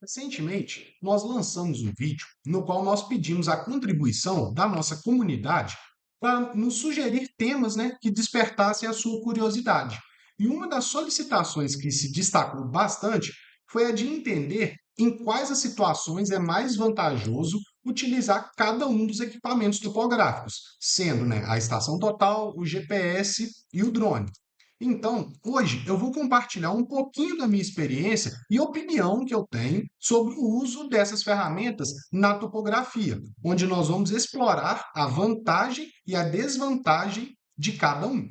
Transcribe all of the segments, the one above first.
Recentemente, nós lançamos um vídeo no qual nós pedimos a contribuição da nossa comunidade para nos sugerir temas, que despertassem a sua curiosidade. E uma das solicitações que se destacou bastante foi a de entender em quais as situações é mais vantajoso utilizar cada um dos equipamentos topográficos, sendo, a estação total, o GPS e o drone. Então, hoje eu vou compartilhar um pouquinho da minha experiência e opinião que eu tenho sobre o uso dessas ferramentas na topografia, onde nós vamos explorar a vantagem e a desvantagem de cada um.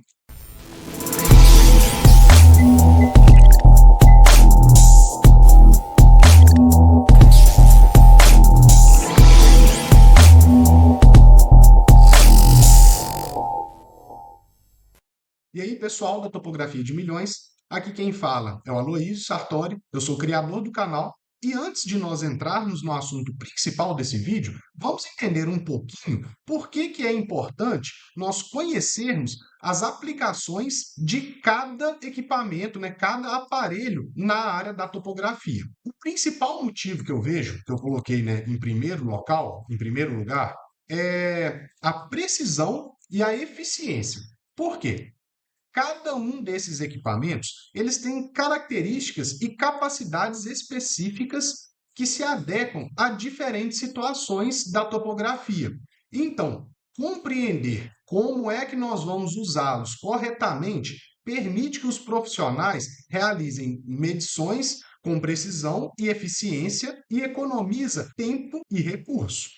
E aí, pessoal da Topografia de Milhões, aqui quem fala é o Aloysio Sartori, eu sou criador do canal. E antes de nós entrarmos no assunto principal desse vídeo, vamos entender um pouquinho por que é importante nós conhecermos as aplicações de cada equipamento, cada aparelho na área da topografia. O principal motivo que eu vejo, que eu coloquei, em primeiro local, em primeiro lugar, é a precisão e a eficiência. Por quê? Cada um desses equipamentos, eles têm características e capacidades específicas que se adequam a diferentes situações da topografia. Então, compreender como é que nós vamos usá-los corretamente permite que os profissionais realizem medições com precisão e eficiência e economiza tempo e recurso.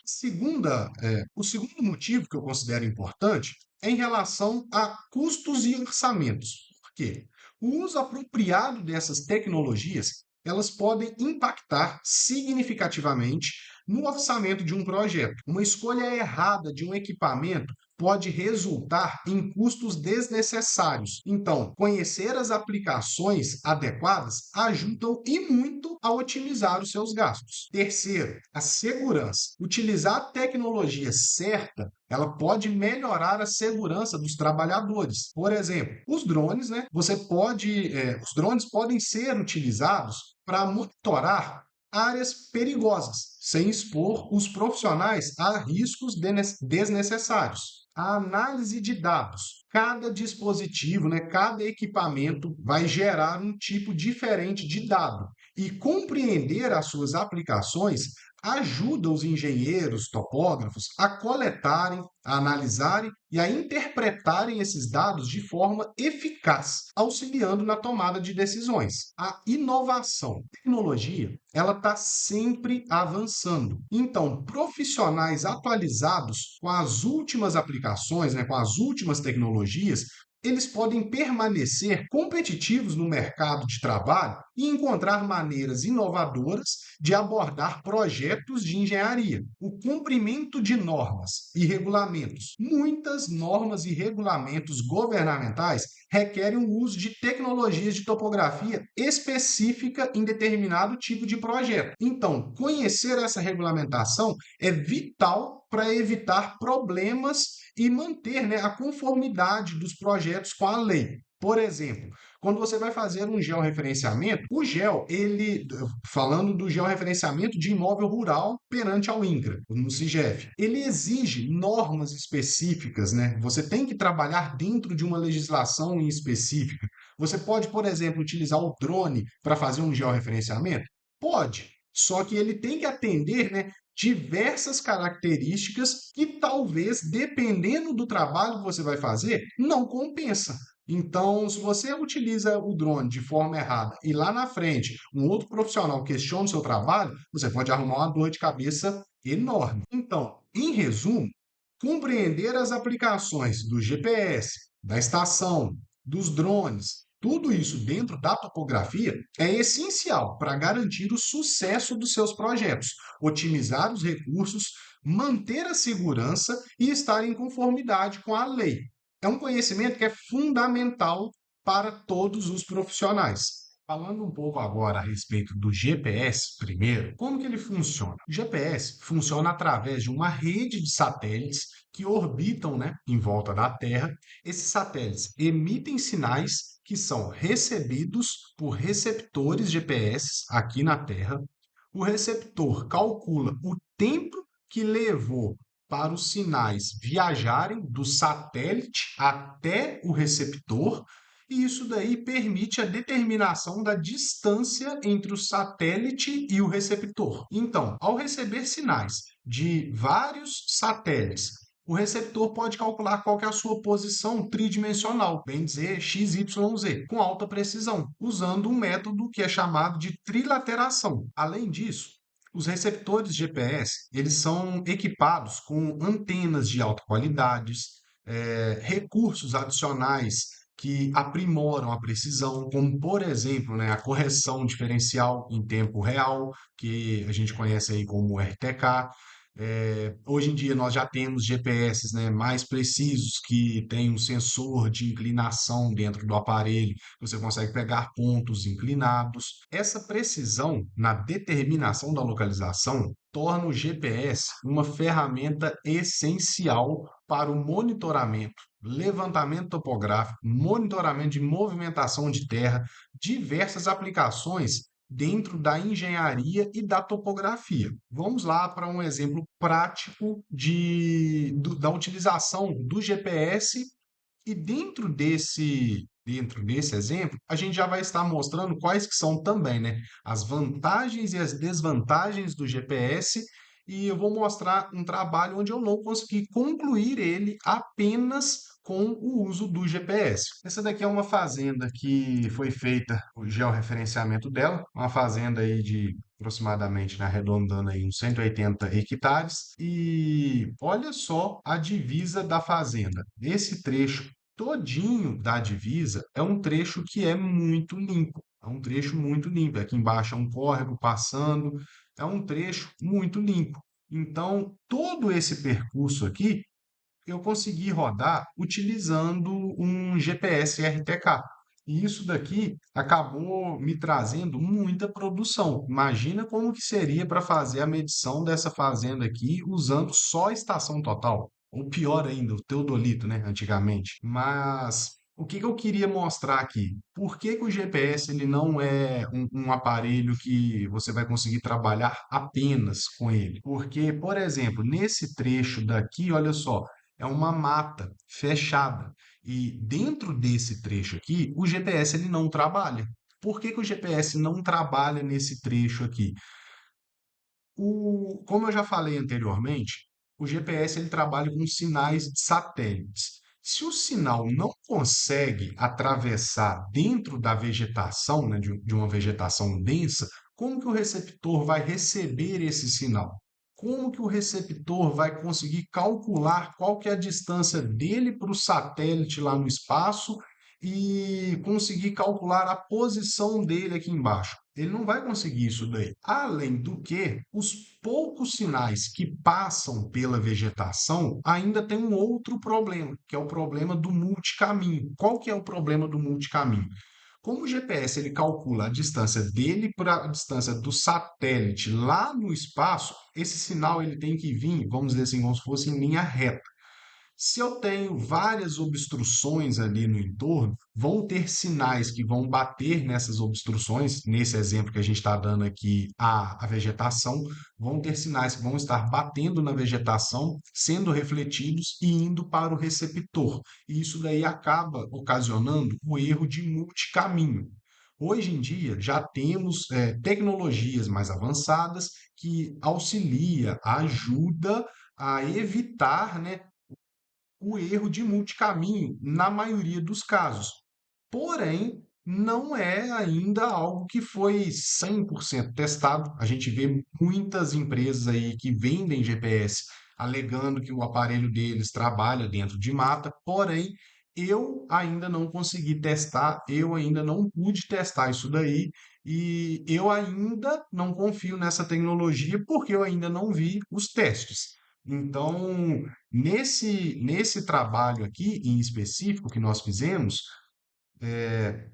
O segundo motivo que eu considero importante em relação a custos e orçamentos. Por quê? O uso apropriado dessas tecnologias, elas podem impactar significativamente no orçamento de um projeto. Uma escolha errada de um equipamento pode resultar em custos desnecessários. Então, conhecer as aplicações adequadas ajudam e muito a otimizar os seus gastos. Terceiro, a segurança. Utilizar a tecnologia certa, ela pode melhorar a segurança dos trabalhadores. Por exemplo, os drones, os drones podem ser utilizados para monitorar áreas perigosas, sem expor os profissionais a riscos desnecessários. A análise de dados. Cada dispositivo, cada equipamento vai gerar um tipo diferente de dado. E compreender as suas aplicações ajuda os engenheiros, topógrafos a coletarem, a analisarem e a interpretarem esses dados de forma eficaz, auxiliando na tomada de decisões. A inovação, a tecnologia, ela está sempre avançando. Então, profissionais atualizados com as últimas aplicações, com as últimas tecnologias, eles podem permanecer competitivos no mercado de trabalho e encontrar maneiras inovadoras de abordar projetos de engenharia. O cumprimento de normas e regulamentos. Muitas normas e regulamentos governamentais requerem o uso de tecnologias de topografia específica em determinado tipo de projeto. Então, conhecer essa regulamentação é vital para evitar problemas e manter, a conformidade dos projetos com a lei. Por exemplo, quando você vai fazer um georreferenciamento, falando do georreferenciamento de imóvel rural perante ao INCRA, no CIGEF, ele exige normas específicas, Você tem que trabalhar dentro de uma legislação em específica. Você pode, por exemplo, utilizar o drone para fazer um georreferenciamento? Pode, só que ele tem que atender, diversas características que talvez, dependendo do trabalho que você vai fazer, não compensa. Então, se você utiliza o drone de forma errada e lá na frente um outro profissional questiona o seu trabalho, você pode arrumar uma dor de cabeça enorme. Então, em resumo, compreender as aplicações do GPS, da estação, dos drones, tudo isso dentro da topografia é essencial para garantir o sucesso dos seus projetos, otimizar os recursos, manter a segurança e estar em conformidade com a lei. É um conhecimento que é fundamental para todos os profissionais. Falando um pouco agora a respeito do GPS primeiro, como que ele funciona? O GPS funciona através de uma rede de satélites que orbitam, em volta da Terra. Esses satélites emitem sinais que são recebidos por receptores GPS aqui na Terra. O receptor calcula o tempo que levou para os sinais viajarem do satélite até o receptor, e isso daí permite a determinação da distância entre o satélite e o receptor. Então, ao receber sinais de vários satélites, o receptor pode calcular qual que é a sua posição tridimensional, bem dizer x, y, z, com alta precisão, usando um método que é chamado de trilateração. Além disso, os receptores GPS, eles são equipados com antenas de alta qualidade, recursos adicionais que aprimoram a precisão, como, por exemplo, né, a correção diferencial em tempo real, que a gente conhece aí como RTK. Hoje em dia nós já temos GPS, né, mais precisos que têm um sensor de inclinação dentro do aparelho, você consegue pegar pontos inclinados. Essa precisão na determinação da localização torna o GPS uma ferramenta essencial para o monitoramento, levantamento topográfico, monitoramento de movimentação de terra, diversas aplicações dentro da engenharia e da topografia. Vamos lá para um exemplo prático da utilização do GPS e dentro desse exemplo, a gente já vai estar mostrando quais que são também, né, as vantagens e as desvantagens do GPS, e eu vou mostrar um trabalho onde eu não consegui concluir ele apenas com o uso do GPS. Essa daqui é uma fazenda que foi feita o georreferenciamento dela, uma fazenda aí de aproximadamente, né, arredondando aí uns 180 hectares. E olha só a divisa da fazenda. Esse trecho todinho da divisa é um trecho que é muito limpo. É um trecho muito limpo. Aqui embaixo é um córrego passando, é um trecho muito limpo. Então, todo esse percurso aqui eu consegui rodar utilizando um GPS RTK. E isso daqui acabou me trazendo muita produção. Imagina como que seria para fazer a medição dessa fazenda aqui usando só a estação total. Ou pior ainda, o teodolito, né, antigamente. Mas o que que eu queria mostrar aqui? Por que que o GPS ele não é um aparelho que você vai conseguir trabalhar apenas com ele? Porque, por exemplo, nesse trecho daqui, olha só, é uma mata fechada. E dentro desse trecho aqui, o GPS ele não trabalha. Por que que o GPS não trabalha nesse trecho aqui? Como eu já falei anteriormente, o GPS ele trabalha com sinais de satélites. Se o sinal não consegue atravessar dentro da vegetação, né, de uma vegetação densa, como que o receptor vai receber esse sinal? Como que o receptor vai conseguir calcular qual que é a distância dele para o satélite lá no espaço e conseguir calcular a posição dele aqui embaixo? Ele não vai conseguir isso daí. Além do que, os poucos sinais que passam pela vegetação ainda tem um outro problema, que é o problema do multicaminho. Qual que é o problema do multicaminho? Como o GPS ele calcula a distância dele para a distância do satélite lá no espaço, esse sinal ele tem que vir, vamos dizer assim, como se fosse em linha reta. Se eu tenho várias obstruções ali no entorno, vão ter sinais que vão bater nessas obstruções. Nesse exemplo que a gente está dando aqui, a vegetação, vão ter sinais que vão estar batendo na vegetação, sendo refletidos e indo para o receptor. E isso daí acaba ocasionando o erro de multicaminho. Hoje em dia já temos tecnologias mais avançadas que auxilia, ajuda a evitar, né, o erro de multicaminho na maioria dos casos. Porém, não é ainda algo que foi 100% testado. A gente vê muitas empresas aí que vendem GPS alegando que o aparelho deles trabalha dentro de mata, porém, eu ainda não consegui testar, eu ainda não pude testar isso daí e eu ainda não confio nessa tecnologia porque eu ainda não vi os testes. Então, nesse trabalho aqui em específico que nós fizemos,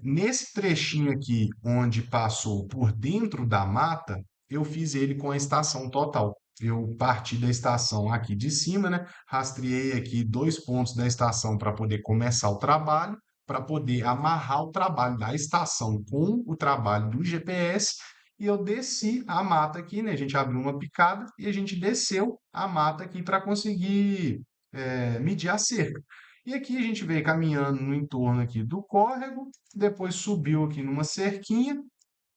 nesse trechinho aqui onde passou por dentro da mata, eu fiz ele com a estação total. Eu parti da estação aqui de cima, né? Rastreei aqui 2 pontos da estação para poder começar o trabalho, para poder amarrar o trabalho da estação com o trabalho do GPS e eu desci a mata aqui, né? A gente abriu uma picada e a gente desceu a mata aqui para conseguir medir a cerca. E aqui a gente veio caminhando no entorno aqui do córrego, depois subiu aqui numa cerquinha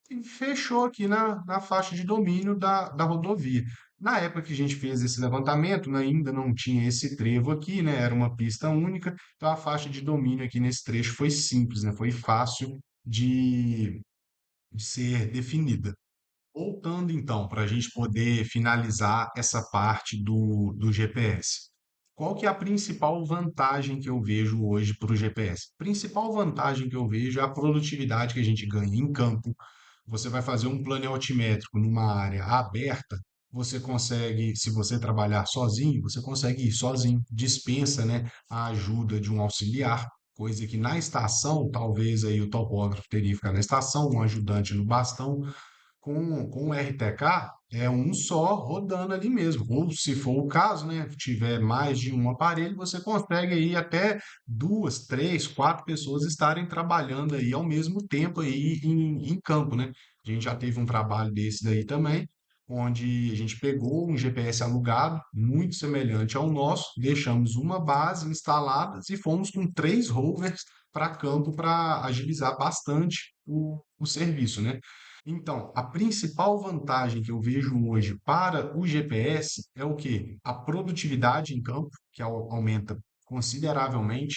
e fechou aqui na faixa de domínio da rodovia. Na época que a gente fez esse levantamento, né, ainda não tinha esse trevo aqui, né? Era uma pista única, então a faixa de domínio aqui nesse trecho foi simples, né? Foi fácil de ser definida. Voltando então, para a gente poder finalizar essa parte do GPS. Qual que é a principal vantagem que eu vejo hoje para o GPS? Principal vantagem que eu vejo é a produtividade que a gente ganha em campo. Você vai fazer um plano altimétrico numa área aberta, você consegue, se você trabalhar sozinho, você consegue ir sozinho, dispensa, né, a ajuda de um auxiliar, coisa que na estação, talvez aí o topógrafo teria que ficar na estação, um ajudante no bastão, com o RTK, é um só rodando ali mesmo. Ou, se for o caso, né, tiver mais de um aparelho, você consegue aí até duas, três, quatro pessoas estarem trabalhando aí ao mesmo tempo aí em campo, né? A gente já teve um trabalho desse daí também, onde a gente pegou um GPS alugado, muito semelhante ao nosso, deixamos uma base instalada e fomos com três rovers para campo para agilizar bastante o serviço, né? Então, a principal vantagem que eu vejo hoje para o GPS é o quê? A produtividade em campo, que aumenta consideravelmente,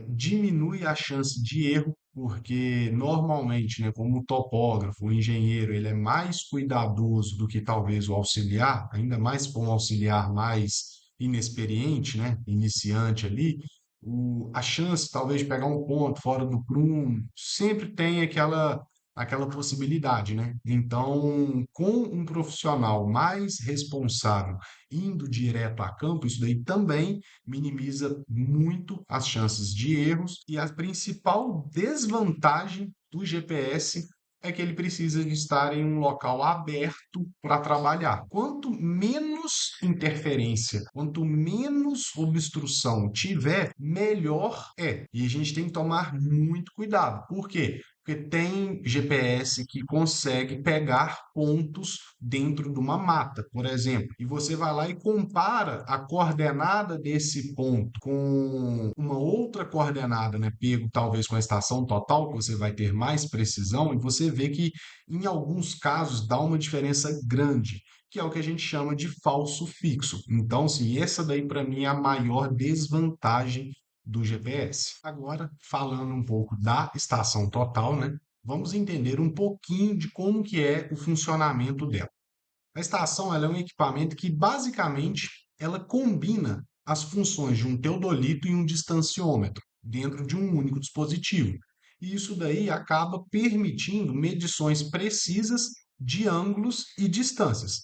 diminui a chance de erro, porque normalmente, né, como o topógrafo, o engenheiro, ele é mais cuidadoso do que talvez o auxiliar, ainda mais para um auxiliar mais inexperiente, né, iniciante ali, a chance talvez de pegar um ponto fora do prumo, sempre tem aquela possibilidade, né? Então, com um profissional mais responsável indo direto a campo, isso daí também minimiza muito as chances de erros e a principal desvantagem do GPS é que ele precisa de estar em um local aberto para trabalhar. Quanto menos interferência, quanto menos obstrução tiver, melhor é. E a gente tem que tomar muito cuidado. Por quê? Porque tem GPS que consegue pegar pontos dentro de uma mata, por exemplo, e você vai lá e compara a coordenada desse ponto com uma outra coordenada, né, pego talvez com a estação total, que você vai ter mais precisão, e você vê que em alguns casos dá uma diferença grande, que é o que a gente chama de falso fixo. Então, sim, essa daí para mim é a maior desvantagem do GPS. Agora, falando um pouco da estação total, né? Vamos entender um pouquinho de como que é o funcionamento dela. A estação ela é um equipamento que basicamente ela combina as funções de um teodolito e um distanciômetro dentro de um único dispositivo. E isso daí acaba permitindo medições precisas de ângulos e distâncias.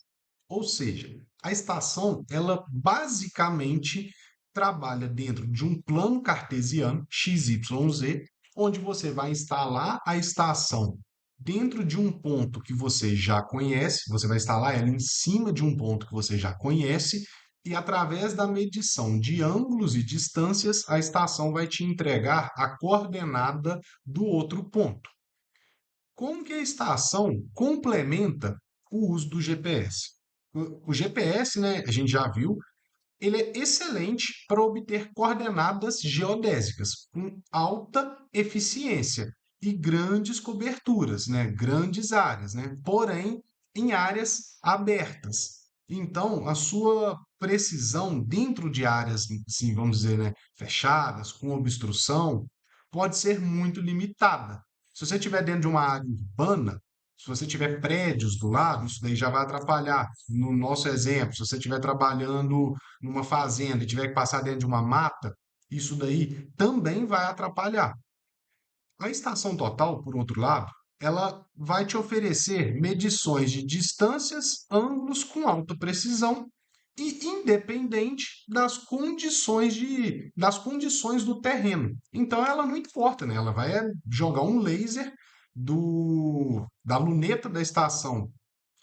Ou seja, a estação ela basicamente trabalha dentro de um plano cartesiano XYZ, onde você vai instalar a estação dentro de um ponto que você já conhece, você vai instalar ela em cima de um ponto que você já conhece, e através da medição de ângulos e distâncias, a estação vai te entregar a coordenada do outro ponto. Como que a estação complementa o uso do GPS? O GPS, né, a gente já viu, ele é excelente para obter coordenadas geodésicas com alta eficiência e grandes coberturas, né? Grandes áreas, né? Porém, em áreas abertas. Então, a sua precisão dentro de áreas, assim, vamos dizer, né, fechadas, com obstrução, pode ser muito limitada. Se você estiver dentro de uma área urbana, se você tiver prédios do lado, isso daí já vai atrapalhar. No nosso exemplo, se você estiver trabalhando numa fazenda e tiver que passar dentro de uma mata, isso daí também vai atrapalhar. A estação total, por outro lado, ela vai te oferecer medições de distâncias, ângulos com alta precisão e independente das condições do terreno. Então ela não importa, né? Ela vai jogar um laser da luneta da estação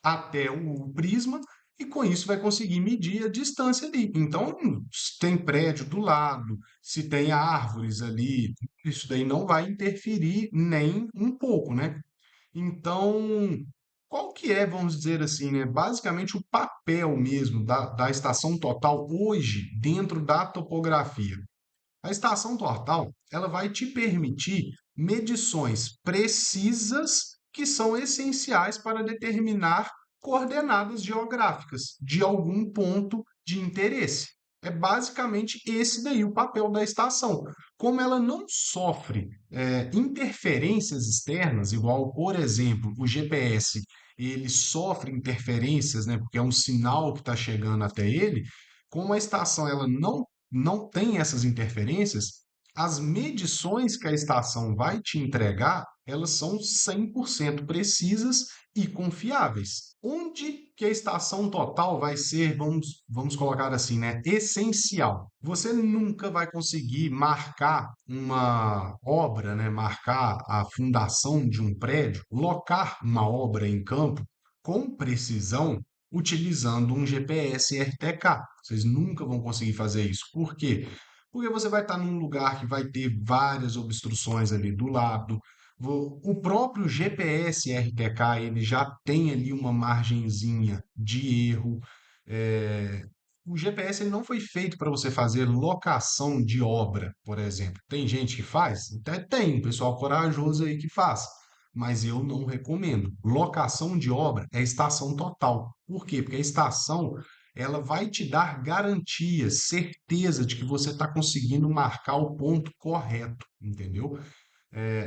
até o prisma e com isso vai conseguir medir a distância ali. Então, se tem prédio do lado, se tem árvores ali, isso daí não vai interferir nem um pouco, né? Então, qual que é, vamos dizer assim, né, basicamente o papel mesmo da estação total hoje dentro da topografia? A estação total, ela vai te permitir medições precisas que são essenciais para determinar coordenadas geográficas de algum ponto de interesse. É basicamente esse daí o papel da estação. Como ela não sofre interferências externas, igual, por exemplo, o GPS, ele sofre interferências, né, porque é um sinal que está chegando até ele, como a estação ela não tem essas interferências, as medições que a estação vai te entregar, elas são 100% precisas e confiáveis. Onde que a estação total vai ser, vamos colocar assim, né, essencial? Você nunca vai conseguir marcar uma obra, né, marcar a fundação de um prédio, locar uma obra em campo com precisão utilizando um GPS RTK. Vocês nunca vão conseguir fazer isso. Por quê? Porque você vai estar num lugar que vai ter várias obstruções ali do lado. O próprio GPS RTK ele já tem ali uma margenzinha de erro. É, O GPS ele não foi feito para você fazer locação de obra, por exemplo. Tem gente que faz? Até tem, um pessoal corajoso aí que faz, mas eu não recomendo. Locação de obra é estação total. Por quê? Porque a estação ela vai te dar garantia, certeza de que você está conseguindo marcar o ponto correto, entendeu?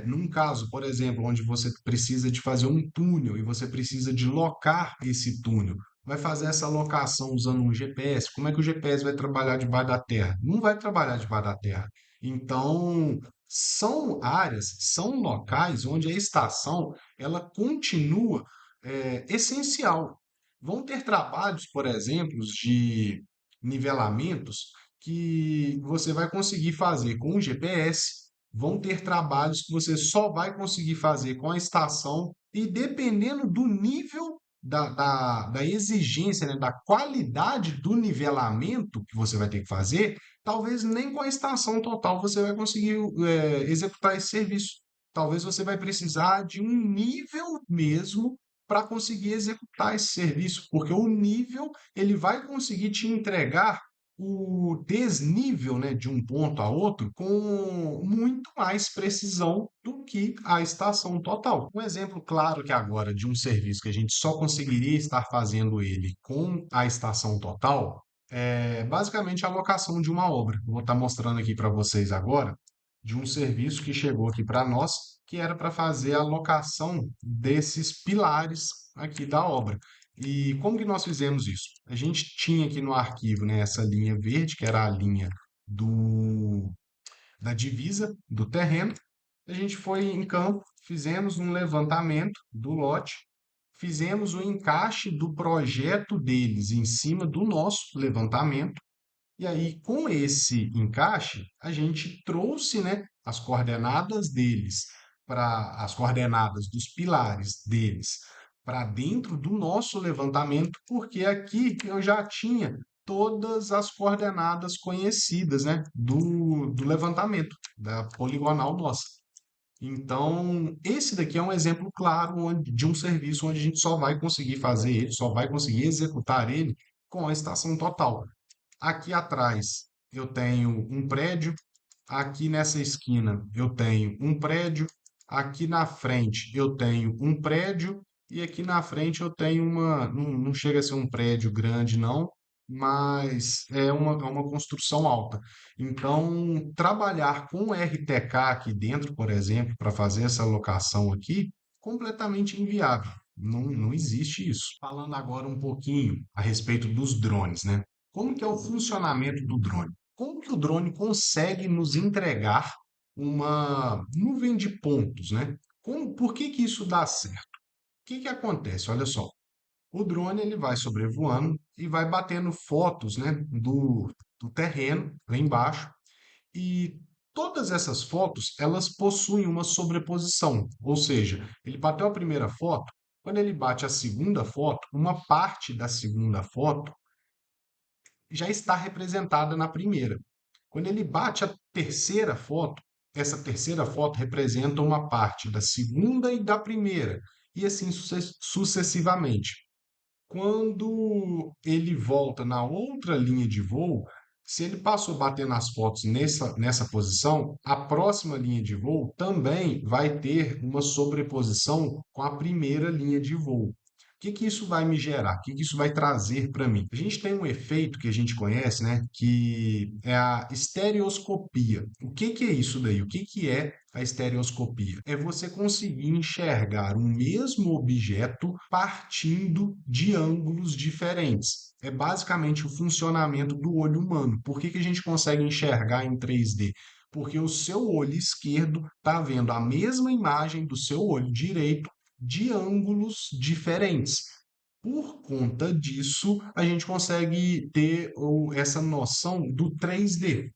Num caso, por exemplo, onde você precisa de fazer um túnel e você precisa de locar esse túnel, vai fazer essa locação usando um GPS, como é que o GPS vai trabalhar debaixo da terra? Não vai trabalhar debaixo da terra. Então, são áreas, são locais onde a estação ela continua essencial. Vão ter trabalhos, por exemplo, de nivelamentos que você vai conseguir fazer com o GPS, vão ter trabalhos que você só vai conseguir fazer com a estação, e dependendo do nível da exigência, né, da qualidade do nivelamento que você vai ter que fazer, talvez nem com a estação total você vai conseguir executar esse serviço. Talvez você vai precisar de um nível mesmo para conseguir executar esse serviço, porque o nível ele vai conseguir te entregar o desnível, né, de um ponto a outro com muito mais precisão do que a estação total. Um exemplo claro que agora de um serviço que a gente só conseguiria estar fazendo ele com a estação total é basicamente a locação de uma obra. Vou estar mostrando aqui para vocês agora de um serviço que chegou aqui para nós, que era para fazer a locação desses pilares aqui da obra. E como que nós fizemos isso? A gente tinha aqui no arquivo, né, essa linha verde, que era a linha do, da divisa do terreno. A gente foi em campo, fizemos um levantamento do lote, fizemos o encaixe do projeto deles em cima do nosso levantamento. E aí, com esse encaixe, a gente trouxe, né, as coordenadas deles para as coordenadas dos pilares deles para dentro do nosso levantamento, porque aqui eu já tinha todas as coordenadas conhecidas, né, do levantamento, da poligonal nossa. Então, esse daqui é um exemplo claro de um serviço onde a gente só vai conseguir fazer ele, só vai conseguir executar ele com a estação total. Aqui atrás eu tenho um prédio, aqui nessa esquina eu tenho um prédio, aqui na frente eu tenho um prédio e aqui na frente eu tenho não chega a ser um prédio grande não, mas é uma construção alta. Então, trabalhar com RTK aqui dentro, por exemplo, para fazer essa locação aqui, completamente inviável. Não existe isso. Falando agora um pouquinho a respeito dos drones, né? Como que é o funcionamento do drone? Como que o drone consegue nos entregar uma nuvem de pontos, né? Por que que isso dá certo? O que que acontece? Olha só, o drone ele vai sobrevoando e vai batendo fotos, né, do terreno lá embaixo, e todas essas fotos elas possuem uma sobreposição, ou seja, ele bateu a primeira foto, quando ele bate a segunda foto, uma parte da segunda foto já está representada na primeira. Quando ele bate a terceira foto, essa terceira foto representa uma parte da segunda e da primeira. e assim sucessivamente. Quando ele volta na outra linha de voo, se ele passou batendo as fotos nessa posição, a próxima linha de voo também vai ter uma sobreposição com a primeira linha de voo. O que que isso vai me gerar? O que que isso vai trazer para mim? A gente tem um efeito que a gente conhece, né? Que é a estereoscopia. O que que é isso daí? O que que é a estereoscopia? É você conseguir enxergar o mesmo objeto partindo de ângulos diferentes. É basicamente o funcionamento do olho humano. Por que que a gente consegue enxergar em 3D? Porque o seu olho esquerdo está vendo a mesma imagem do seu olho direito de ângulos diferentes. Por conta disso, a gente consegue ter essa noção do 3D.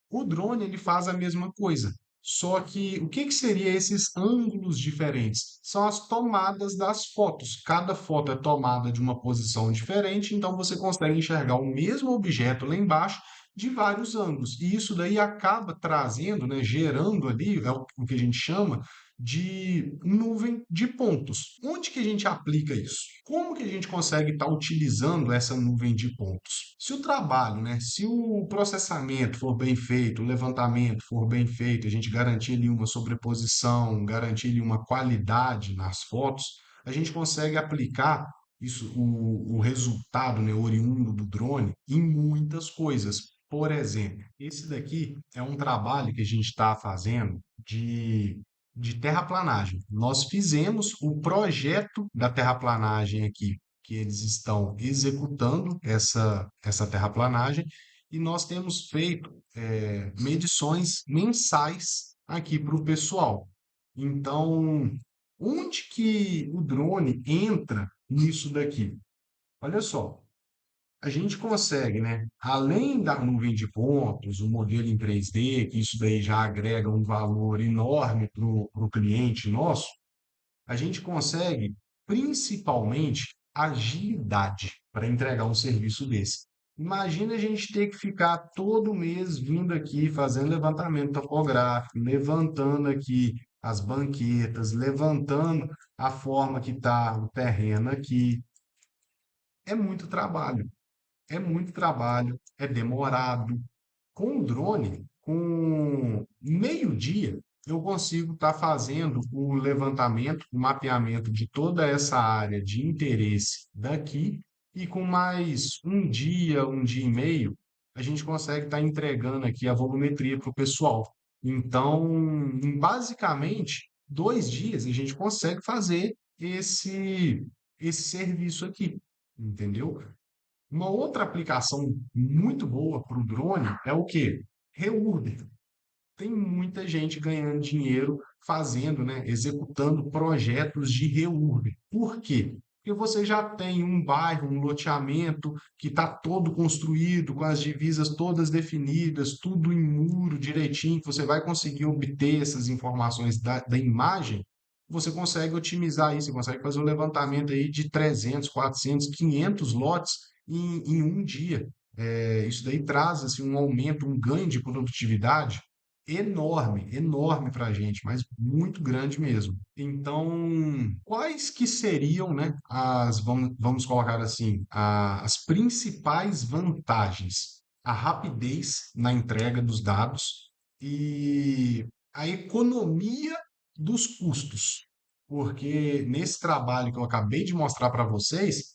O drone ele faz a mesma coisa. Só que o que que seria esses ângulos diferentes? São as tomadas das fotos. Cada foto é tomada de uma posição diferente, então você consegue enxergar o mesmo objeto lá embaixo de vários ângulos. E isso daí acaba trazendo, né, gerando ali, é o que a gente chama de nuvem de pontos. Onde que a gente aplica isso? Como que a gente consegue estar utilizando essa nuvem de pontos? Se o trabalho, né, se o processamento for bem feito, o levantamento for bem feito, a gente garantir ali uma sobreposição, garantir ali uma qualidade nas fotos, a gente consegue aplicar isso, o resultado, né, oriundo do drone em muitas coisas. Por exemplo, esse daqui é um trabalho que a gente está fazendo de terraplanagem. Nós fizemos o projeto da terraplanagem aqui, que eles estão executando essa terraplanagem, e nós temos feito medições mensais aqui para o pessoal. Então, onde que o drone entra nisso daqui? Olha só, a gente consegue, né? Além da nuvem de pontos, o modelo em 3D, que isso daí já agrega um valor enorme para o cliente nosso, a gente consegue principalmente agilidade para entregar um serviço desse. Imagina a gente ter que ficar todo mês vindo aqui fazendo levantamento topográfico, levantando aqui as banquetas, levantando a forma que está o terreno aqui. É muito trabalho. É muito trabalho, é demorado. Com o drone, com meio-dia, eu consigo estar fazendo o levantamento, o mapeamento de toda essa área de interesse daqui, e com mais um dia e meio, a gente consegue estar entregando aqui a volumetria para o pessoal. Então, em basicamente, 2 dias a gente consegue fazer esse serviço aqui, entendeu? Uma outra aplicação muito boa para o drone é o quê? Reurb. Tem muita gente ganhando dinheiro fazendo, né, executando projetos de reurb. Por quê? Porque você já tem um bairro, um loteamento que está todo construído, com as divisas todas definidas, tudo em muro direitinho, que você vai conseguir obter essas informações da imagem. Você consegue otimizar isso, você consegue fazer um levantamento aí de 300, 400, 500 lotes em um dia. Isso daí traz assim, um aumento, um ganho de produtividade enorme, enorme para a gente, mas muito grande mesmo. Então, quais que seriam, né, vamos colocar assim, as principais vantagens? A rapidez na entrega dos dados e a economia dos custos. Porque nesse trabalho que eu acabei de mostrar para vocês,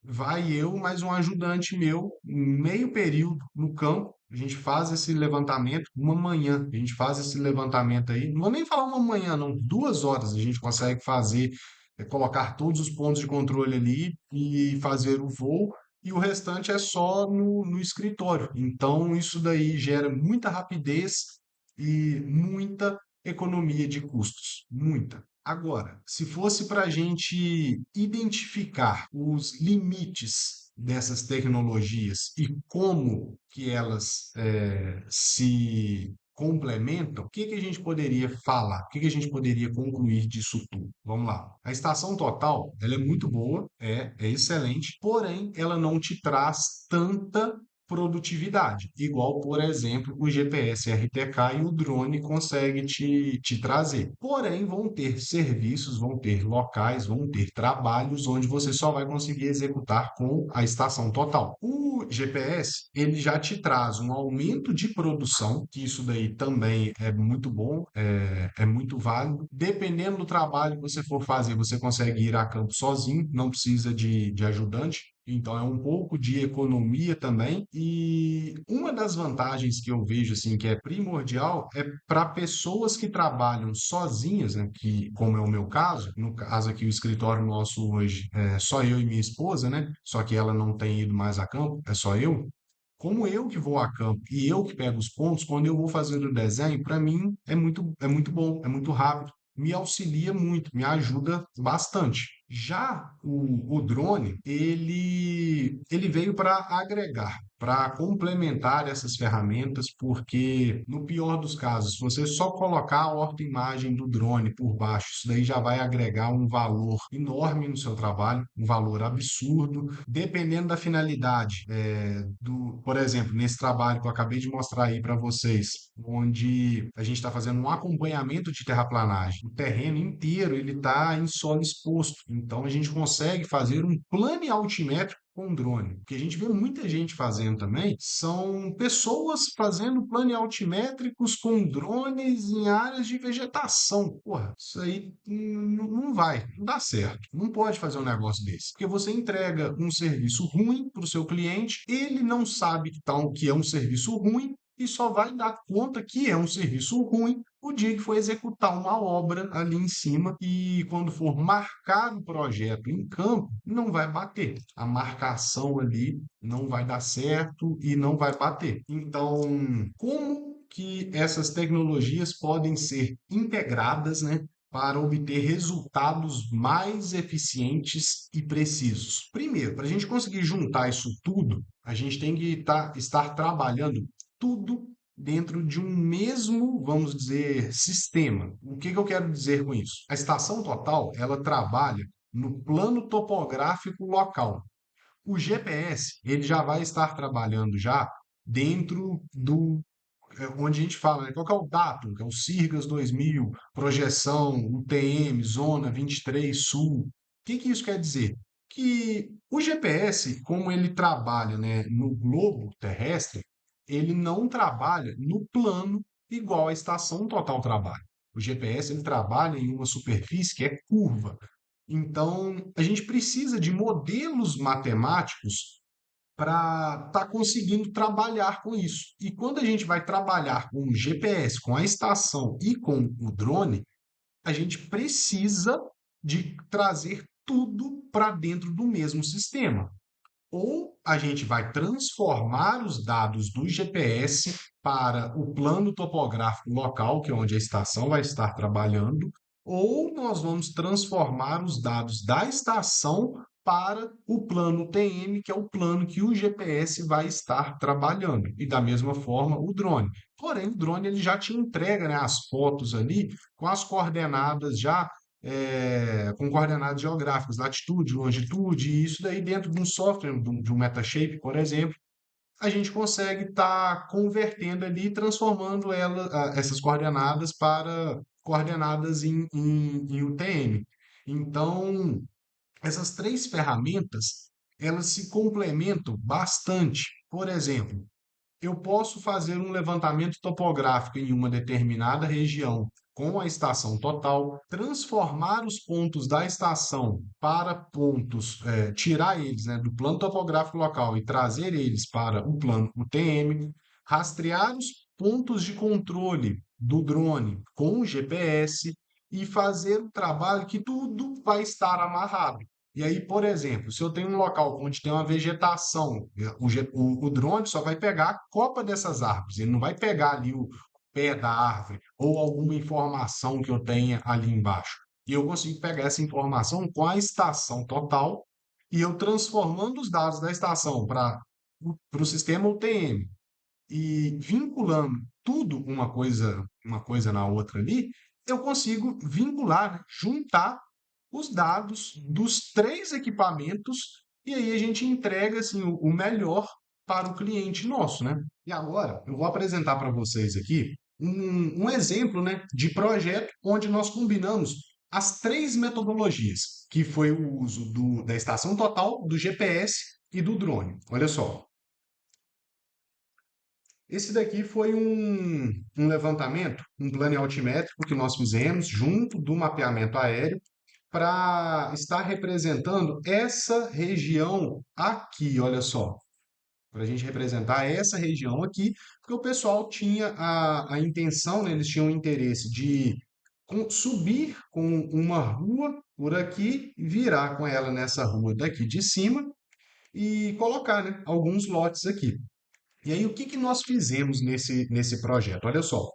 vai eu mais um ajudante meu, meio período no campo. A gente faz esse levantamento uma manhã. A gente faz esse levantamento aí. Não vou nem falar uma manhã, não. 2 horas a gente consegue fazer, colocar todos os pontos de controle ali e fazer o voo. E o restante é só no escritório. Então, isso daí gera muita rapidez e muita economia de custos. Muita. Agora, se fosse para a gente identificar os limites dessas tecnologias e como que elas se complementam, o que que a gente poderia falar? O que que a gente poderia concluir disso tudo? Vamos lá. A estação total, ela é muito boa, é excelente, porém ela não te traz tanta produtividade, igual, por exemplo, o GPS RTK e o drone consegue te trazer. Porém, vão ter serviços, vão ter locais, vão ter trabalhos onde você só vai conseguir executar com a estação total. O GPS, ele já te traz um aumento de produção, que isso daí também é muito bom, é muito válido. Dependendo do trabalho que você for fazer, você consegue ir a campo sozinho, não precisa de ajudante. Então é um pouco de economia também. E uma das vantagens que eu vejo assim que é primordial é para pessoas que trabalham sozinhas, né, que como é o meu caso, no caso aqui o escritório nosso hoje é só eu e minha esposa, né? Só que ela não tem ido mais a campo, é só eu. Como eu que vou a campo e eu que pego os pontos, quando eu vou fazer o desenho, para mim é muito bom, é muito rápido, me auxilia muito, me ajuda bastante. Já o drone, ele veio para agregar, para complementar essas ferramentas, porque no pior dos casos, se você só colocar a ortoimagem do drone por baixo, isso daí já vai agregar um valor enorme no seu trabalho, um valor absurdo, dependendo da finalidade. Por exemplo, nesse trabalho que eu acabei de mostrar aí para vocês, onde a gente está fazendo um acompanhamento de terraplanagem. O terreno inteiro ele está em solo exposto, então a gente consegue fazer um plano altimétrico com drone. O que a gente vê muita gente fazendo também são pessoas fazendo plano altimétricos com drones em áreas de vegetação. Porra, isso aí não vai, não dá certo. Não pode fazer um negócio desse. Porque você entrega um serviço ruim para o seu cliente, ele não sabe que é um serviço ruim e só vai dar conta que é um serviço ruim o dia que for executar uma obra ali em cima e quando for marcar o projeto em campo, não vai bater. A marcação ali não vai dar certo e não vai bater. Então, como que essas tecnologias podem ser integradas, né, para obter resultados mais eficientes e precisos? Primeiro, para a gente conseguir juntar isso tudo, a gente tem que estar trabalhando tudo dentro de um mesmo, vamos dizer, sistema. O que que eu quero dizer com isso? A estação total, ela trabalha no plano topográfico local. O GPS, ele já vai estar trabalhando já dentro do onde a gente fala, né? Qual que é o datum? Que é o Sirgas 2000, projeção, UTM, zona 23 sul. O que que isso quer dizer? Que o GPS, como ele trabalha, né, no globo terrestre, ele não trabalha no plano igual a estação total trabalha. O GPS ele trabalha em uma superfície que é curva. Então, a gente precisa de modelos matemáticos para estar conseguindo trabalhar com isso. E quando a gente vai trabalhar com o GPS, com a estação e com o drone, a gente precisa de trazer tudo para dentro do mesmo sistema. Ou a gente vai transformar os dados do GPS para o plano topográfico local, que é onde a estação vai estar trabalhando, ou nós vamos transformar os dados da estação para o plano TM, que é o plano que o GPS vai estar trabalhando. E da mesma forma o drone. Porém, o drone ele já te entrega, né, as fotos ali com as coordenadas já com coordenadas geográficas, latitude, longitude, e isso daí dentro de um software, de um Metashape, por exemplo, a gente consegue estar convertendo ali, transformando essas coordenadas para coordenadas em UTM. Então, essas três ferramentas, elas se complementam bastante. Por exemplo, eu posso fazer um levantamento topográfico em uma determinada região com a estação total, transformar os pontos da estação para pontos, tirar eles, né, do plano topográfico local e trazer eles para o plano UTM, rastrear os pontos de controle do drone com o GPS e fazer o trabalho que tudo vai estar amarrado. E aí, por exemplo, se eu tenho um local onde tem uma vegetação, o drone só vai pegar a copa dessas árvores, ele não vai pegar ali o pé da árvore ou alguma informação que eu tenha ali embaixo. E eu consigo pegar essa informação com a estação total e eu transformando os dados da estação para o sistema UTM e vinculando tudo uma coisa na outra ali, eu consigo vincular, né, juntar os dados dos três equipamentos e aí a gente entrega assim o melhor para o cliente nosso, né? E agora eu vou apresentar para vocês aqui um exemplo, né, de projeto onde nós combinamos as três metodologias, que foi o uso da estação total, do GPS e do drone. Olha só, esse daqui foi um levantamento, um plano altimétrico que nós fizemos junto do mapeamento aéreo para estar representando essa região aqui, olha só, para a gente representar essa região aqui, porque o pessoal tinha a intenção, né, eles tinham o interesse de subir com uma rua por aqui, virar com ela nessa rua daqui de cima e colocar, né, alguns lotes aqui. E aí, o que que nós fizemos nesse projeto? Olha só,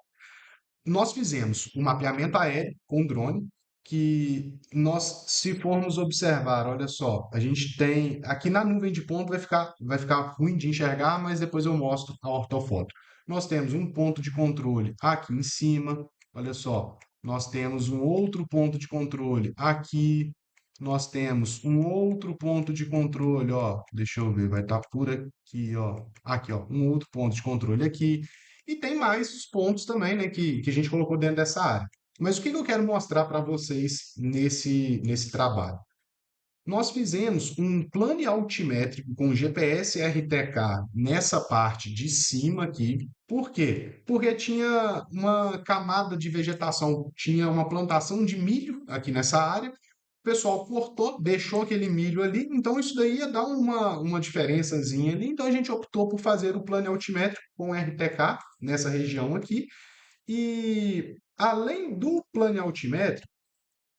nós fizemos um mapeamento aéreo com drone, que nós, se formos observar, olha só, a gente tem aqui na nuvem de ponto vai ficar ruim de enxergar, mas depois eu mostro a ortofoto. Nós temos um ponto de controle aqui em cima, olha só, nós temos um outro ponto de controle aqui, nós temos um outro ponto de controle, ó, deixa eu ver, vai estar por aqui, ó, um outro ponto de controle aqui. E tem mais os pontos também, né, que a gente colocou dentro dessa área. Mas o que que eu quero mostrar para vocês nesse trabalho? Nós fizemos um plano altimétrico com GPS RTK nessa parte de cima aqui. Por quê? Porque tinha uma camada de vegetação, tinha uma plantação de milho aqui nessa área. O pessoal cortou, deixou aquele milho ali, então isso daí ia dar uma diferençazinha ali. Então a gente optou por fazer o plano altimétrico com RTK nessa região aqui. E além do plano altimétrico,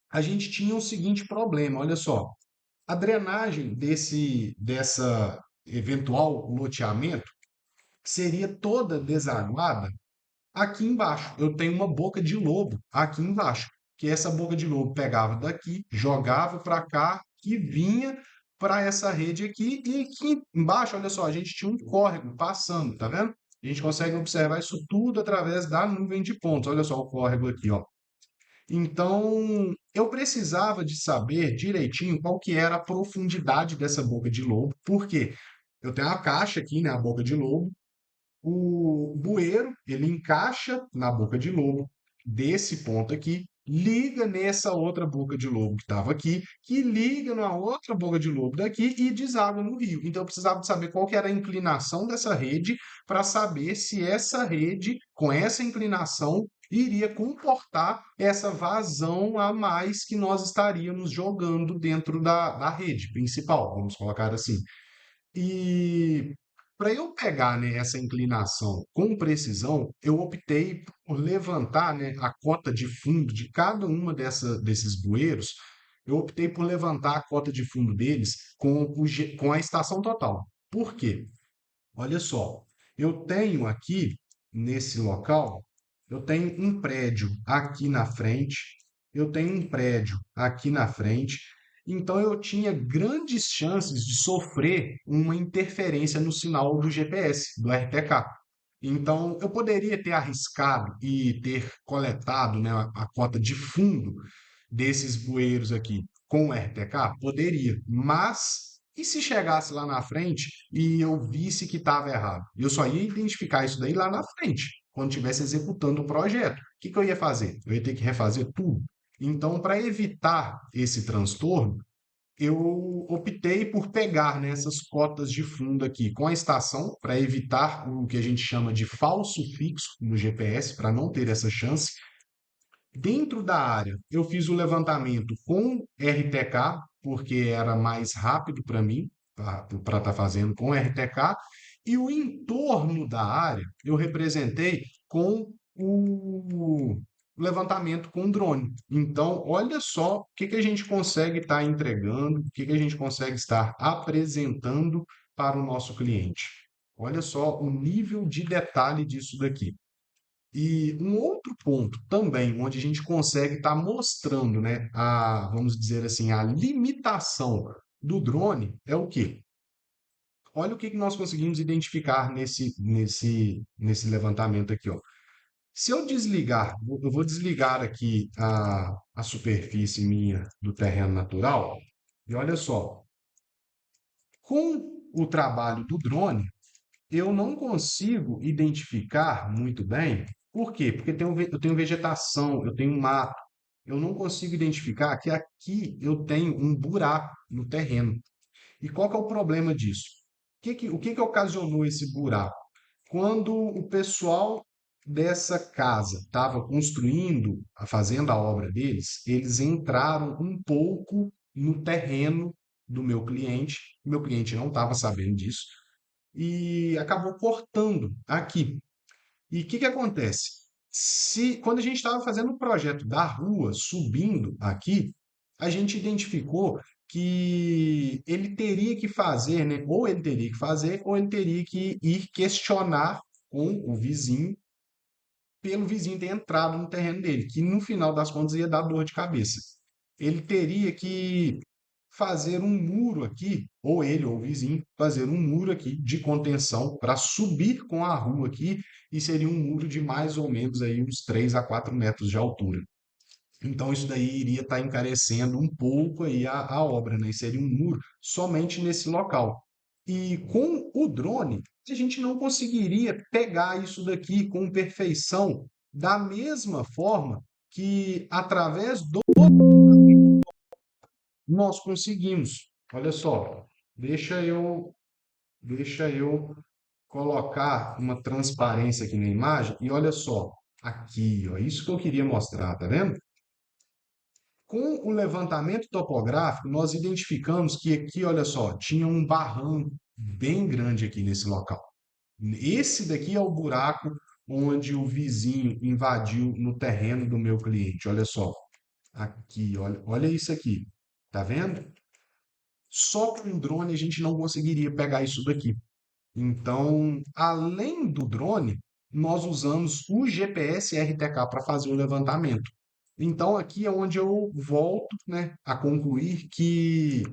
a gente tinha o seguinte problema, olha só. A drenagem dessa eventual loteamento seria toda desaguada aqui embaixo. Eu tenho uma boca de lobo aqui embaixo, que essa boca de lobo pegava daqui, jogava para cá e vinha para essa rede aqui. E aqui embaixo, olha só, a gente tinha um córrego passando, tá vendo? A gente consegue observar isso tudo através da nuvem de pontos. Olha só o córrego aqui, ó. Então, eu precisava de saber direitinho qual que era a profundidade dessa boca de lobo, porque eu tenho a caixa aqui, né, a boca de lobo, o bueiro, ele encaixa na boca de lobo desse ponto aqui, liga nessa outra boca de lobo que estava aqui, que liga na outra boca de lobo daqui e deságua no rio. Então eu precisava de saber qual que era a inclinação dessa rede para saber se essa rede, com essa inclinação, iria comportar essa vazão a mais que nós estaríamos jogando dentro da rede principal, vamos colocar assim. E para eu pegar, né, essa inclinação com precisão, eu optei por levantar, né, a cota de fundo de cada uma desses bueiros. Eu optei por levantar a cota de fundo deles com a estação total. Por quê? Olha só, eu tenho aqui nesse local, eu tenho um prédio aqui na frente, eu tenho um prédio aqui na frente, então eu tinha grandes chances de sofrer uma interferência no sinal do GPS, do RTK. Então eu poderia ter arriscado e ter coletado, né, a cota de fundo desses bueiros aqui com o RTK? Poderia, mas e se chegasse lá na frente e eu visse que estava errado? Eu só ia identificar isso daí lá na frente, quando estivesse executando o projeto. O que que eu ia fazer? Eu ia ter que refazer tudo. Então, para evitar esse transtorno, eu optei por pegar nessas cotas de fundo aqui com a estação, para evitar o que a gente chama de falso fixo no GPS, para não ter essa chance. Dentro da área, eu fiz o levantamento com RTK, porque era mais rápido para mim, para estar fazendo com RTK, e o entorno da área eu representei com o levantamento com drone. Então, olha só o que que a gente consegue estar entregando, o que que a gente consegue estar apresentando para o nosso cliente. Olha só o nível de detalhe disso daqui. E um outro ponto também, onde a gente consegue estar mostrando, né, vamos dizer assim, a limitação do drone é o quê? Olha o que que nós conseguimos identificar nesse levantamento aqui, ó. Se eu desligar, eu vou desligar aqui a superfície minha do terreno natural, e olha só, com o trabalho do drone, eu não consigo identificar muito bem. Por quê? Porque eu tenho vegetação, eu tenho mato. Eu não consigo identificar que aqui eu tenho um buraco no terreno. E qual que é o problema disso? O que que ocasionou esse buraco? Quando o pessoal dessa casa estava construindo, fazendo a obra deles, eles entraram um pouco no terreno do meu cliente não estava sabendo disso, e acabou cortando aqui. E o que que acontece? Quando a gente estava fazendo o projeto da rua, subindo aqui, a gente identificou que ele teria que fazer, né? Ou ele teria que fazer, ou ele teria que ir questionar com o vizinho, pelo vizinho ter entrado no terreno dele, que no final das contas ia dar dor de cabeça. Ele teria que fazer um muro aqui, ou ele ou o vizinho, fazer um muro aqui de contenção para subir com a rua aqui, e seria um muro de mais ou menos aí uns 3 a 4 metros de altura. Então isso daí iria estar encarecendo um pouco aí a obra, né? Seria um muro somente nesse local. E com o drone, a gente não conseguiria pegar isso daqui com perfeição, da mesma forma que através do nós conseguimos. Olha só, deixa eu, deixa eu colocar uma transparência aqui na imagem e olha só, aqui, ó, isso que eu queria mostrar, tá vendo? Com o levantamento topográfico, nós identificamos que aqui, olha só, tinha um barranco bem grande aqui nesse local. Esse daqui é o buraco onde o vizinho invadiu no terreno do meu cliente. Olha só, aqui, olha isso aqui. Tá vendo? Só com um drone a gente não conseguiria pegar isso daqui. Então, além do drone, nós usamos o GPS RTK para fazer o levantamento. Então, aqui é onde eu volto, né, a concluir que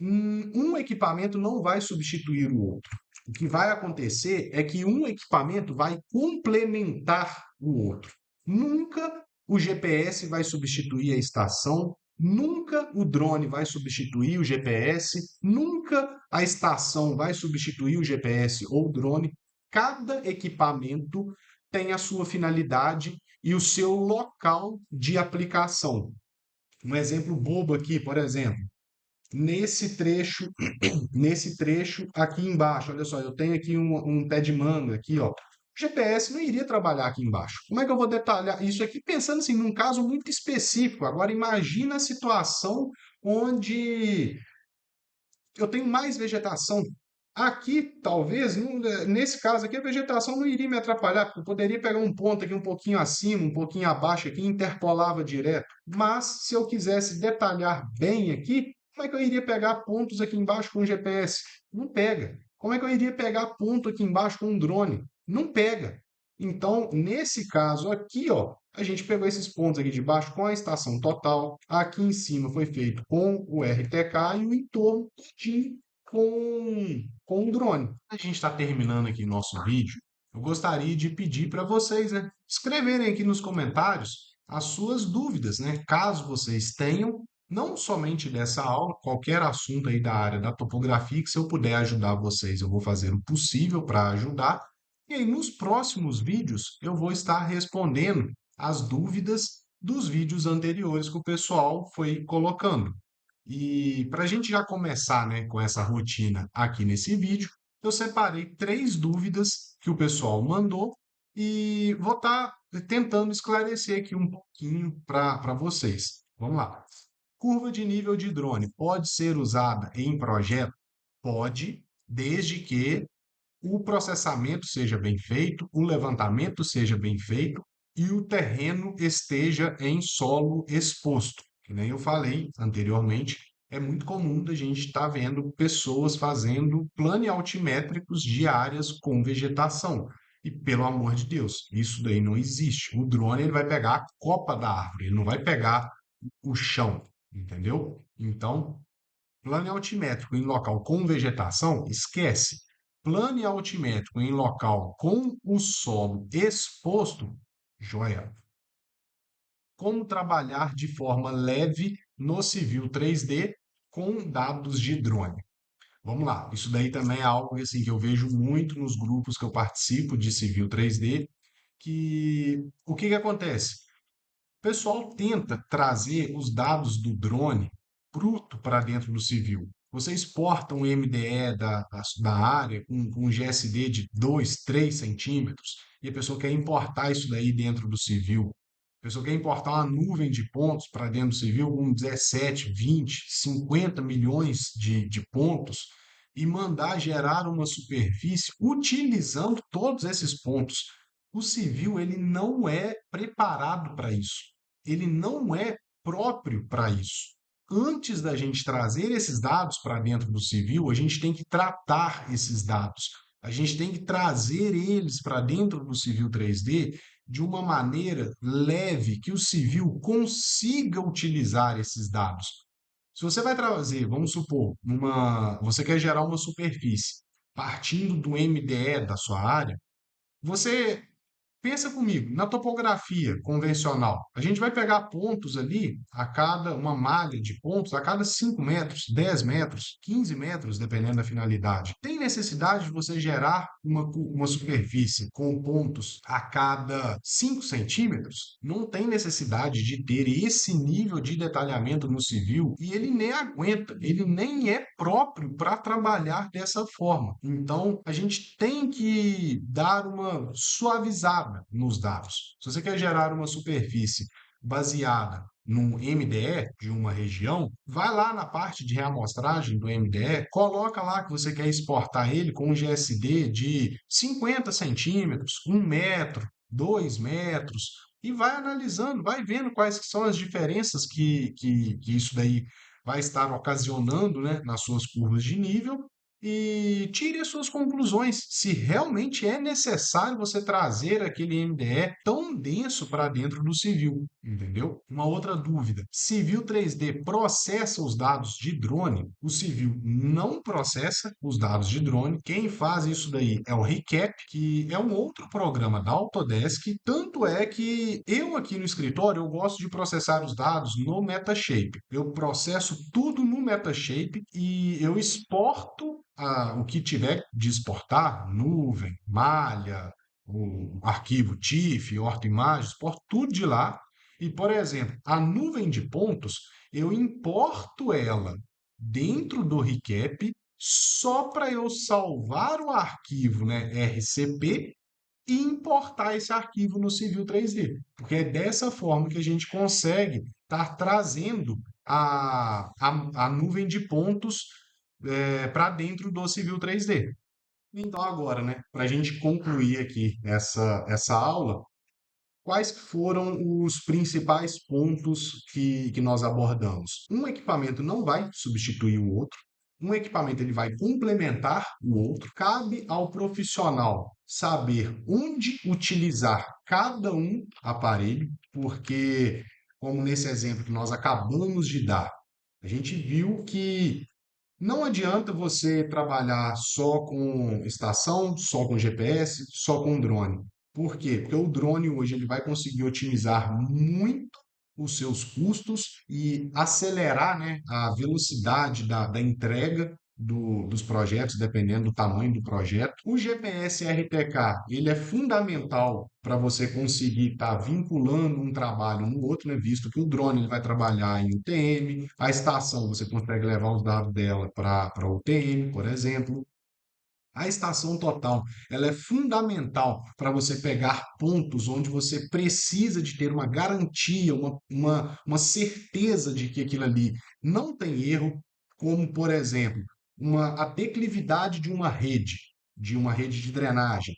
um equipamento não vai substituir o outro. O que vai acontecer é que um equipamento vai complementar o outro. Nunca o GPS vai substituir a estação, nunca o drone vai substituir o GPS, nunca a estação vai substituir o GPS ou o drone. Cada equipamento tem a sua finalidade e o seu local de aplicação. Um exemplo bobo aqui, por exemplo, nesse trecho, nesse trecho aqui embaixo, olha só, eu tenho aqui um pé de manga aqui, ó. O GPS não iria trabalhar aqui embaixo. Como é que eu vou detalhar isso aqui pensando assim num caso muito específico? Agora imagina a situação onde eu tenho mais vegetação. Aqui, talvez, nesse caso aqui, a vegetação não iria me atrapalhar, porque eu poderia pegar um ponto aqui um pouquinho acima, um pouquinho abaixo aqui, interpolava direto. Mas, se eu quisesse detalhar bem aqui, como é que eu iria pegar pontos aqui embaixo com o GPS? Não pega. Como é que eu iria pegar ponto aqui embaixo com um drone? Não pega. Então, nesse caso aqui, ó, a gente pegou esses pontos aqui de baixo com a estação total. Aqui em cima foi feito com o RTK e o entorno todinho com o drone. A gente está terminando aqui nosso vídeo. Eu gostaria de pedir para vocês, né, escreverem aqui nos comentários as suas dúvidas, né? Caso vocês tenham, não somente dessa aula, qualquer assunto aí da área da topografia, que se eu puder ajudar vocês, eu vou fazer o possível para ajudar. E aí, nos próximos vídeos, eu vou estar respondendo as dúvidas dos vídeos anteriores que o pessoal foi colocando. E para a gente já começar, né, com essa rotina aqui nesse vídeo, eu separei 3 dúvidas que o pessoal mandou e vou estar tentando esclarecer aqui um pouquinho para vocês. Vamos lá. Curva de nível de drone pode ser usada em projeto? Pode, desde que o processamento seja bem feito, o levantamento seja bem feito e o terreno esteja em solo exposto. Que nem eu falei anteriormente, é muito comum da gente estar vendo pessoas fazendo altimétricos de áreas com vegetação. E pelo amor de Deus, isso daí não existe. O drone ele vai pegar a copa da árvore, ele não vai pegar o chão, entendeu? Então, plano altimétrico em local com vegetação, esquece. Plano altimétrico em local com o solo exposto, joia. Como trabalhar de forma leve no civil 3D com dados de drone? Vamos lá. Isso daí também é algo assim, que eu vejo muito nos grupos que eu participo de Civil 3D, que o que que acontece? O pessoal tenta trazer os dados do drone bruto para dentro do civil. Você exporta um MDE da área com um GSD de 2, 3 centímetros e a pessoa quer importar isso daí dentro do civil. A pessoa quer importar uma nuvem de pontos para dentro do civil com 17, 20, 50 milhões de pontos e mandar gerar uma superfície utilizando todos esses pontos. O civil ele não é preparado para isso. Ele não é próprio para isso. Antes da gente trazer esses dados para dentro do civil, a gente tem que tratar esses dados. A gente tem que trazer eles para dentro do civil 3D de uma maneira leve, que o civil consiga utilizar esses dados. Se você vai trazer, vamos supor, você quer gerar uma superfície partindo do MDE da sua área, você pensa comigo, na topografia convencional, a gente vai pegar pontos ali a cada uma malha de pontos a cada 5 metros, 10 metros, 15 metros, dependendo da finalidade. Tem necessidade de você gerar uma superfície com pontos a cada 5 centímetros? Não tem necessidade de ter esse nível de detalhamento no civil e ele nem aguenta, ele nem é próprio para trabalhar dessa forma. Então, a gente tem que dar uma suavizada nos dados. Se você quer gerar uma superfície baseada no MDE de uma região, vai lá na parte de reamostragem do MDE, coloca lá que você quer exportar ele com um GSD de 50 centímetros, 1 metro, 2 metros, e vai analisando, vai vendo quais que são as diferenças que isso daí vai estar ocasionando, né, nas suas curvas de nível e tire as suas conclusões. Se realmente é necessário você trazer aquele MDE tão denso para dentro do civil, entendeu? Uma outra dúvida: Civil 3D processa os dados de drone? O civil não processa os dados de drone. Quem faz isso daí é o ReCap, que é um outro programa da Autodesk. Tanto é que eu aqui no escritório eu gosto de processar os dados no Metashape. Eu processo tudo no Metashape e eu exporto o que tiver de exportar, nuvem, malha, o arquivo TIFF, ortoimagens, exporto tudo de lá. E, por exemplo, a nuvem de pontos, eu importo ela dentro do ReCap só para eu salvar o arquivo, né, RCP e importar esse arquivo no Civil 3D. Porque é dessa forma que a gente consegue estar trazendo a nuvem de pontos para dentro do Civil 3D. Então, agora, né, para a gente concluir aqui essa aula, quais foram os principais pontos que nós abordamos? Um equipamento não vai substituir o outro, um equipamento ele vai complementar o outro. Cabe ao profissional saber onde utilizar cada um aparelho, porque, como nesse exemplo que nós acabamos de dar, a gente viu que não adianta você trabalhar só com estação, só com GPS, só com drone. Por quê? Porque o drone hoje ele vai conseguir otimizar muito os seus custos e acelerar, né, a velocidade da entrega dos projetos, dependendo do tamanho do projeto. O GPS RTK, ele é fundamental para você conseguir estar vinculando um trabalho no outro, né? Visto que o drone ele vai trabalhar em UTM, a estação você consegue levar os dados dela para UTM, por exemplo. A estação total, ela é fundamental para você pegar pontos onde você precisa de ter uma garantia, uma certeza de que aquilo ali não tem erro, como, por exemplo, a declividade de uma rede de drenagem,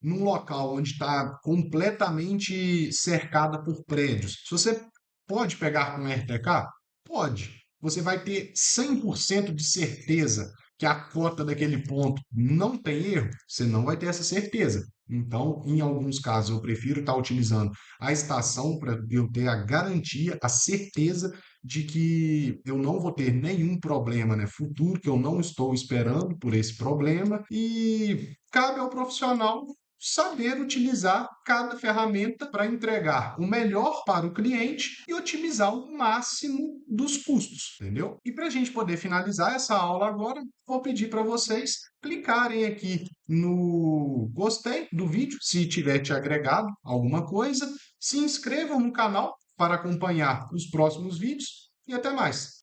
num local onde está completamente cercada por prédios. Se você pode pegar com RTK? Pode. Você vai ter 100% de certeza que a cota daquele ponto não tem erro, você não vai ter essa certeza. Então, em alguns casos, eu prefiro estar utilizando a estação para eu ter a garantia, a certeza de que eu não vou ter nenhum problema, né, futuro, que eu não estou esperando por esse problema. E cabe ao profissional saber utilizar cada ferramenta para entregar o melhor para o cliente e otimizar o máximo dos custos, entendeu? E para a gente poder finalizar essa aula agora, vou pedir para vocês clicarem aqui no gostei do vídeo, se tiver te agregado alguma coisa, se inscrevam no canal para acompanhar os próximos vídeos e até mais.